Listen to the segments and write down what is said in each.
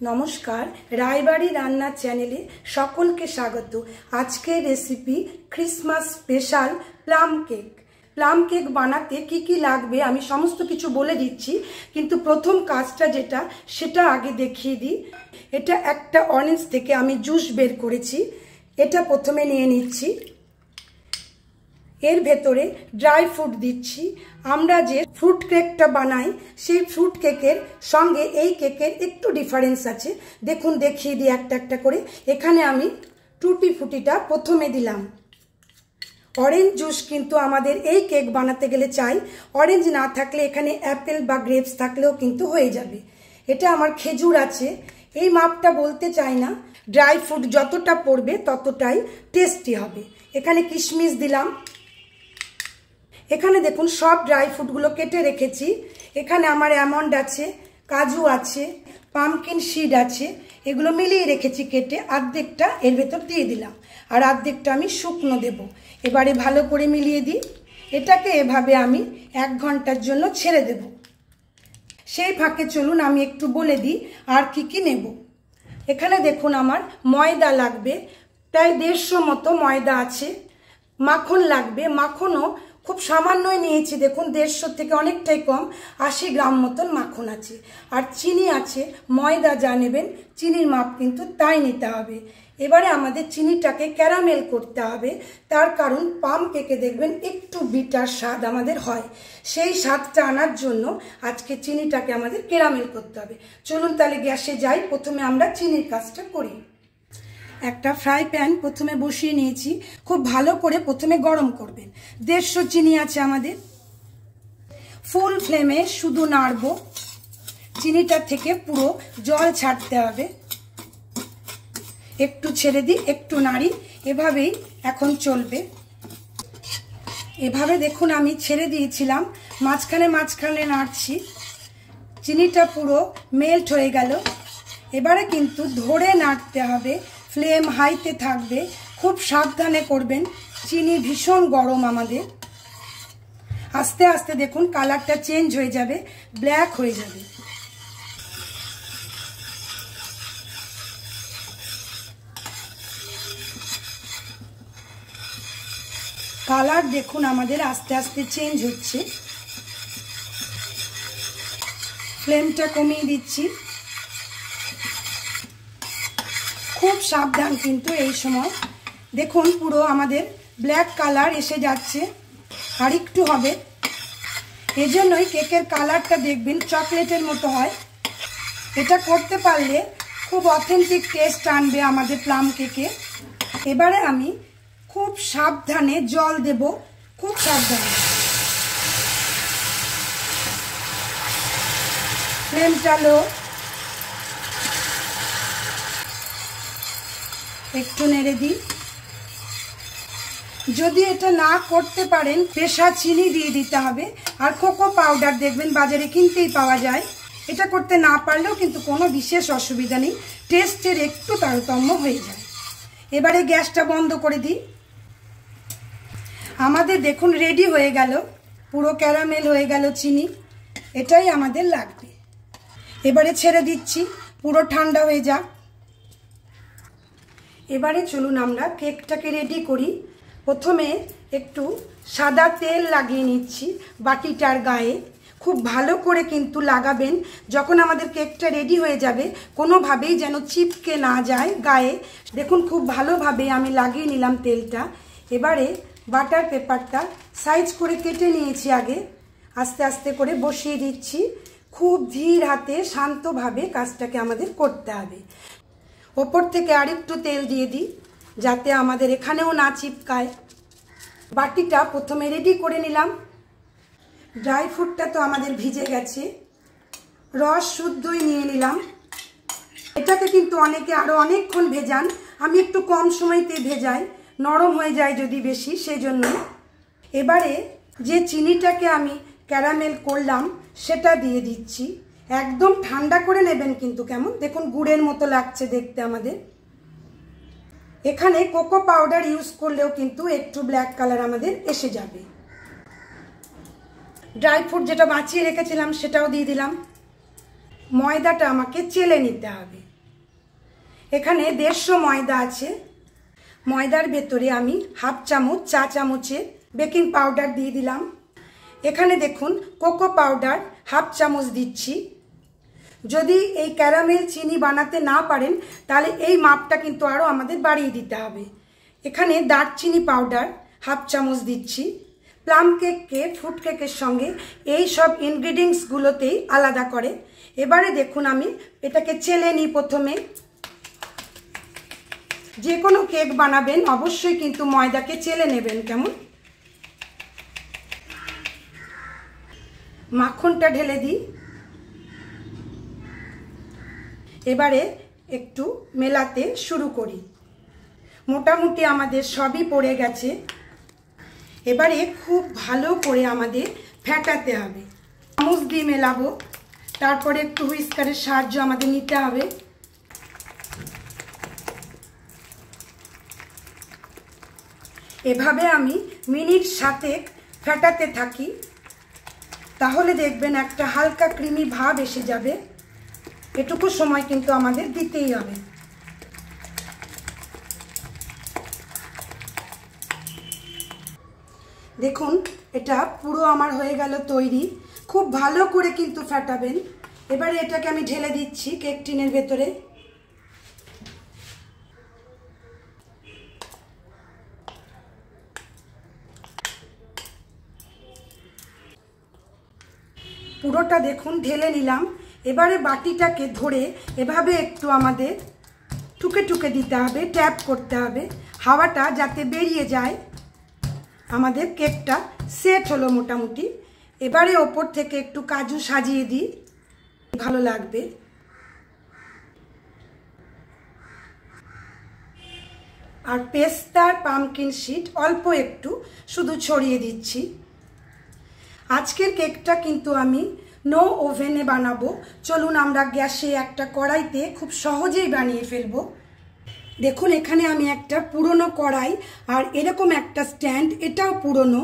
নমস্কার, রায়বাড়ি রান্নার চ্যানেলে সকলকে স্বাগত। আজকের recipe Christmas special plum cake. Plum cake বানাতে কি কি লাগবে আমি সমস্ত কিছু বলে দিচ্ছি, কিন্তু প্রথম কাজটা যেটা সেটা আগে দেখিয়ে দিই। এটা একটা অরেঞ্জ থেকে আমি জুস বের করেছি, এটা প্রথমে নিয়ে নিচ্ছি। এর ভেতরে ড্রাই ফ্রুট দিচ্ছি। আমরা যে ফ্রুট কেকটা বানাই সেই ফ্রুট কেকের সঙ্গে এই কেকের একটু ডিফারেন্স আছে, দেখুন দেখিয়ে দিই একটা একটা করে। এখানে আমি টুটি ফুটিটা প্রথমে দিলাম। অরেঞ্জ জুস কিন্তু আমাদের এই কেক বানাতে গেলে চাই, অরেঞ্জ না থাকলে এখানে অ্যাপেল বা গ্রেপস থাকলেও কিন্তু হয়ে যাবে। এটা আমার খেজুর আছে, এই মাপটা বলতে চাই না, ড্রাই ফ্রুট যতটা পড়বে ততটাই টেস্টি হবে। এখানে কিশমিশ দিলাম। এখানে দেখুন সব ড্রাই ফ্রুটগুলো কেটে রেখেছি। এখানে আমার অ্যামন্ড আছে, কাজু আছে, পামকিন সিড আছে, এগুলো মিলিয়ে রেখেছি কেটে। অর্ধেকটা এর ভেতর দিয়ে দিলাম আর অর্ধেকটা আমি শুকনো দেব। এবারে ভালো করে মিলিয়ে দিই। এটাকে এভাবে আমি 1 ঘন্টার জন্য ছেড়ে দেব। সেই ফাঁকে চলুন আমি একটু বলে দিই আর কি কি নেব। এখানে দেখুন আমার ময়দা লাগবে, প্রায় 150 মতো ময়দা আছে। মাখন লাগবে, মাখনও খুব সামান্যই নিয়েছি, দেখুন 150 থেকে অনেকটাই কম, 80 গ্রাম মতন মাখন আছে। আর চিনি আছে, ময়দা যা নেবেন চিনির মাপ কিন্তু তাই নিতে হবে। এবারে আমাদের চিনিটাকে ক্যারামেল করতে হবে, তার কারণ প্লাম কেকে দেখবেন একটু বিটার স্বাদ আমাদের হয়, সেই স্বাদটা আনার জন্য আজকে চিনিটাকে আমাদের ক্যারামেল করতে হবে। চলুন তাহলে গ্যাসে যাই, প্রথমে আমরা চিনির কাজটা করি। একটা ফ্রাই প্যান প্রথমে বসিয়ে নিয়েছি, খুব ভালো করে প্রথমে গরম করবেন। 150 চিনি আছে আমাদের। ফুল ফ্লেমে শুধু নাড়বো, চিনিটা থেকে পুরো জল ছাড়তে হবে। একটু ছেড়ে দিই, একটু নাড়ি, এভাবেই এখন চলবে। এভাবে দেখুন আমি ছেড়ে দিয়েছিলাম, মাঝখানে মাঝখানে নাড়ছি, চিনিটা পুরো মেল্ট হয়ে গেল। এবারে কিন্তু ধরে নাড়তে হবে, ফ্লেম হাইতে থাকবে, খুব সাবধানে করবেন, চিনি ভীষণ গরম আমাদের। আস্তে আস্তে দেখুন কালারটা চেঞ্জ হয়ে যাবে, ব্ল্যাক হয়ে যাবে। কালার দেখুন আমাদের আস্তে আস্তে চেঞ্জ হচ্ছে। ফ্লেমটা কমিয়ে দিচ্ছি। খুব সাবধান কিন্তু এই সময়। দেখুন পুরো আমাদের ব্ল্যাক কালার এসে যাচ্ছে, আর একটু হবে। এজন্যই কেকের কালারটা দেখবেন চকলেটের মতো হয়। এটা করতে পারলে খুব অথেন্টিক টেস্ট আনবে আমাদের প্লাম কেকে। এবারে আমি খুব সাবধানে জল দেব, খুব সাবধানে। ফ্লেমটা লো, একটু নেড়ে দিই। যদি এটা না করতে পারেন পেশা চিনি দিয়ে দিতে হবে, আর কোকো পাউডার দেখবেন বাজারে কিনতেই পাওয়া যায়। এটা করতে না পারলেও কিন্তু কোনো বিশেষ অসুবিধা নেই, টেস্টের একটু তারতম্য হয়ে যায়। এবারে গ্যাসটা বন্ধ করে দিই। আমাদের দেখুন রেডি হয়ে গেল, পুরো ক্যারামেল হয়ে গেল চিনি, এটাই আমাদের লাগবে। এবারে ছেড়ে দিচ্ছি, পুরো ঠান্ডা হয়ে যাক। এবারে চলুন আমরা কেকটাকে রেডি করি। প্রথমে একটু সাদা তেল লাগিয়ে নিচ্ছি বাটিটার গায়ে। খুব ভালো করে কিন্তু লাগাবেন, যখন আমাদের কেকটা রেডি হয়ে যাবে কোনোভাবেই যেন চিপকে না যায় গায়ে। দেখুন খুব ভালোভাবে আমি লাগিয়ে নিলাম তেলটা। এবারে বাটার পেপারটা সাইজ করে কেটে নিয়েছি আগে, আস্তে আস্তে করে বসিয়ে দিচ্ছি। খুব ধীর হাতে শান্তভাবে কাজটাকে আমাদের করতে হবে। ওপর থেকে আরেকটু তেল দিয়ে দিই যাতে আমাদের এখানেও না চিপকায়। বাটিটা প্রথমে রেডি করে নিলাম। ড্রাই ফ্রুটটা তো আমাদের ভিজে গেছে, রস শুদ্ধই নিয়ে নিলাম। এটাকে কিন্তু অনেকে আরও অনেকক্ষণ ভেজান, আমি একটু কম সময়তে ভেজাই, নরম হয়ে যায় যদি বেশি, সেই জন্য। এবারে যে চিনিটাকে আমি ক্যারামেল করলাম সেটা দিয়ে দিচ্ছি। একদম ঠান্ডা করে নেবেন কিন্তু, কেমন দেখুন গুড়ের মতো লাগছে দেখতে আমাদের। এখানে কোকো পাউডার ইউজ করলেও কিন্তু একটু ব্ল্যাক কালার আমাদের এসে যাবে। ড্রাই ফ্রুট যেটা বাঁচিয়ে রেখেছিলাম সেটাও দিয়ে দিলাম। ময়দাটা আমাকে চেলে নিতে হবে। এখানে 150 ময়দা আছে। ময়দার ভেতরে আমি হাফ চামচ চা চামচের বেকিং পাউডার দিয়ে দিলাম। এখানে দেখুন কোকো পাউডার হাফ চামচ দিচ্ছি। যদি এই ক্যারামেল চিনি বানাতে না পারেন তাহলে এই মাপটা কিন্তু আরও আমাদের বাড়িয়ে দিতে হবে। এখানে দারচিনি পাউডার হাফ চামচ দিচ্ছি। প্লাম কেককে ফ্রুট কেকের সঙ্গে এই সব ইনগ্রিডিয়েন্টসগুলোতেই আলাদা করে। এবারে দেখুন আমি এটাকে চেলে নিই। প্রথমে যে কোনো কেক বানাবেন অবশ্যই কিন্তু ময়দাকে চেলে নেবেন। কেমন মাখনটা ঢেলে দিই। এবারে একটু মেলাতে শুরু করি। মোটামুটি আমাদের সবই পড়ে গেছে। এবারে খুব ভালো করে আমাদের ফেটাতে হবে। চামচ দিয়ে মেলাবো, তারপরে একটু হুইস্কারের সাহায্য আমাদের নিতে হবে। এভাবে আমি মিনিট 7 ফেটাতে থাকি, তাহলে দেখবেন একটা হালকা ক্রিমি ভাব এসে যাবে। এটুকু সময় কিন্তু আমাদের দিতেই হবে। দেখুন এটা পুরো আমার হয়ে গেল তৈরি। খুব ভালো করে কিন্তু ফাটাবেন। এবারে এটাকে আমি ঢেলে দিচ্ছি কেক টিনের ভেতরে। পুরোটা দেখুন ঢেলে নিলাম। এবারে বাটিটাকে ধরে এভাবে একটু আমাদের টুকে টুকে দিতে হবে, ট্যাপ করতে হবে, হাওয়াটা যাতে বেরিয়ে যায়। আমাদের কেকটা সেট হলো মোটামুটি। এবারে ওপর থেকে একটু কাজু সাজিয়ে দিই, ভালো লাগবে। আর পেস্তার পামকিন সিড অল্প একটু শুধু ছড়িয়ে দিচ্ছি। আজকের কেকটা কিন্তু আমি নো ওভেনে বানাবো। চলুন আমরা গ্যাসে একটা কড়াইতে খুব সহজেই বানিয়ে ফেলবো। দেখুন এখানে আমি একটা পুরনো কড়াই আর এরকম একটা স্ট্যান্ড, এটাও পুরনো,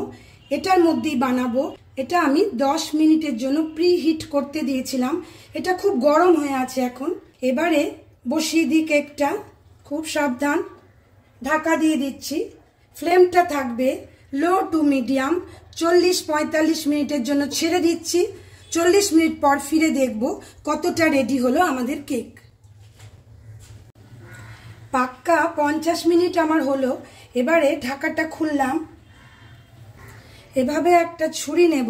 এটার মধ্যেই বানাবো। এটা আমি 10 মিনিটের জন্য প্রি হিট করতে দিয়েছিলাম। এটা খুব গরম হয়ে আছে এখন। এবারে বসিয়ে দিই কেকটা। খুব সাবধান, ঢাকা দিয়ে দিচ্ছি। ফ্লেমটা থাকবে লো টু মিডিয়াম। 40-45 মিনিটের জন্য ছেড়ে দিচ্ছি। 40 মিনিট পর ফিরে দেখব কতটা রেডি হলো আমাদের কেক। পাক্কা 50 মিনিট আমার হলো। এবারে ঢাকাটা খুললাম। এভাবে একটা ছুরি নেব।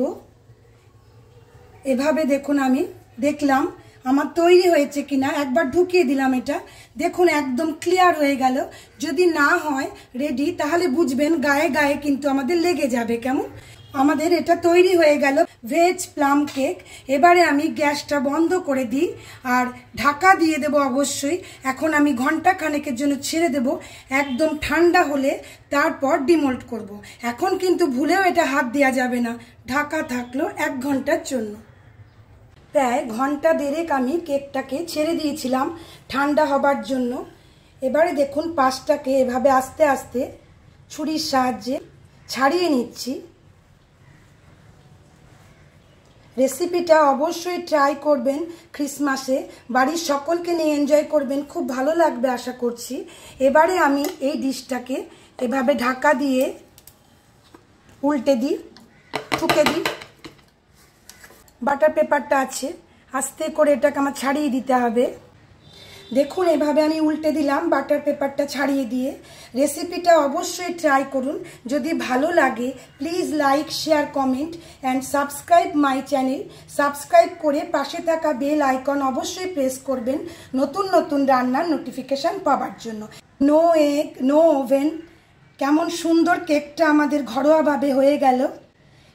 এভাবে দেখুন আমি দেখলাম আমার তৈরি হয়েছে কিনা। একবার ঢুকিয়ে দিলাম এটা। দেখুন একদম ক্লিয়ার হয়ে গেল। যদি না হয় রেডি তাহলে বুঝবেন গায়ে গায়ে কিন্তু আমাদের লেগে যাবে। কেমন আমাদের এটা তৈরি হয়ে গেল ভেজ প্লাম কেক। এবারে আমি গ্যাসটা বন্ধ করে দিই আর ঢাকা দিয়ে দেব অবশ্যই। এখন আমি ঘন্টা খানেকের জন্য ছেড়ে দেব। একদম ঠান্ডা হলে তারপর ডিমোল্ড করব। এখন কিন্তু ভুলেও এটা হাত দেওয়া যাবে না। ঢাকা থাকলো 1 ঘন্টার জন্য। প্রায় ঘন্টা দেড়েক আমি কেকটাকে ছেড়ে দিয়েছিলাম ঠান্ডা হবার জন্য। এবারে দেখুন পাশটাকে এভাবে আস্তে আস্তে ছুরির সাহায্যে ছাড়িয়ে নিচ্ছি। রেসিপিটা অবশ্যই ট্রাই করবেন ক্রিসমাসে। বাড়ির সকলকে নিয়ে এনজয় করবেন, খুব ভালো লাগবে আশা করছি। এবারে আমি এই ডিশটাকে এভাবে ঢাকা দিয়ে উল্টে দিই, ঠুকে দিই। বাটার পেপারটা আছে, আস্তে করে এটাকে আমার ছাড়িয়ে দিতে হবে। দেখুন এভাবে আমি উল্টে দিলাম বাটার পেপারটা ছাড়িয়ে দিয়ে। রেসিপিটা অবশ্যই ট্রাই করুন। যদি ভালো লাগে please like, share, comment and subscribe my channel. Subscribe করে পাশে থাকা বেল আইকন অবশ্যই প্রেস করবেন নতুন নতুন রান্নার নোটিফিকেশান পাওয়ার জন্য। No egg, no oven. কেমন সুন্দর কেকটা আমাদের ঘরোয়াভাবে হয়ে গেল।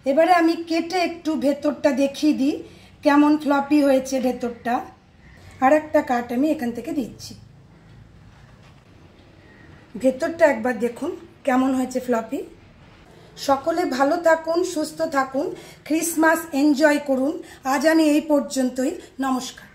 এবারে আমি কেটে একটু ভেতরটা দেখিয়ে দিই কেমন ফ্লপি হয়েছে ভেতরটা। আর একটা কাট আমি এখান থেকে দিচ্ছি। ভেতরটা একবার দেখুন কেমন হয়েছে ফ্লপি। সকলে ভালো থাকুন, সুস্থ থাকুন, ক্রিসমাস এনজয় করুন। আজ আমি এই পর্যন্তই। নমস্কার।